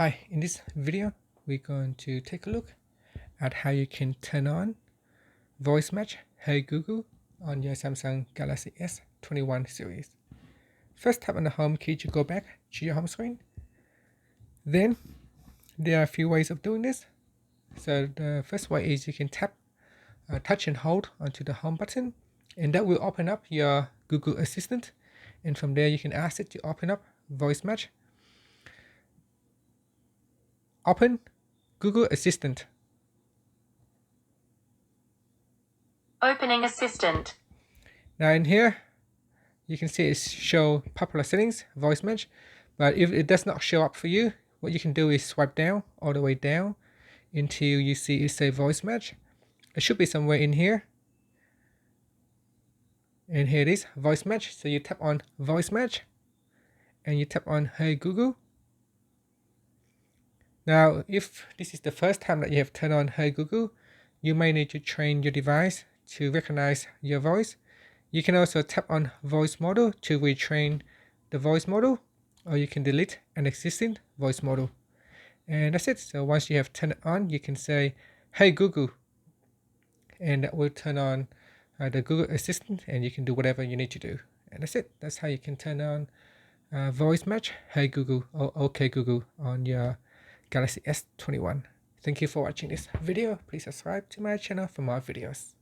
Hi, in this video, we're going to take a look at how you can turn on voice match Hey Google on your Samsung Galaxy S21 series. First, tap on the home key to go back to your home screen. Then, there are a few ways of doing this. So the first way is you can tap, touch and hold onto the home button, and that will open up your Google Assistant. And from there, you can ask it to open up voice match. Open Google Assistant. Opening Assistant. Now in here, you can see it show popular settings, voice match, but if it does not show up for you, what you can do is swipe down, all the way down, until you see it say voice match. It should be somewhere in here. And here it is, voice match. So you tap on voice match, and you tap on Hey Google. Now, if this is the first time that you have turned on Hey Google, you may need to train your device to recognize your voice. You can also tap on voice model to retrain the voice model, or you can delete an existing voice model. And that's it. So once you have turned it on, you can say, Hey Google, and that will turn on the Google Assistant, and you can do whatever you need to do. And that's it. That's how you can turn on voice match Hey Google or OK Google on your Galaxy S21. Thank you for watching this video. Please subscribe to my channel for more videos.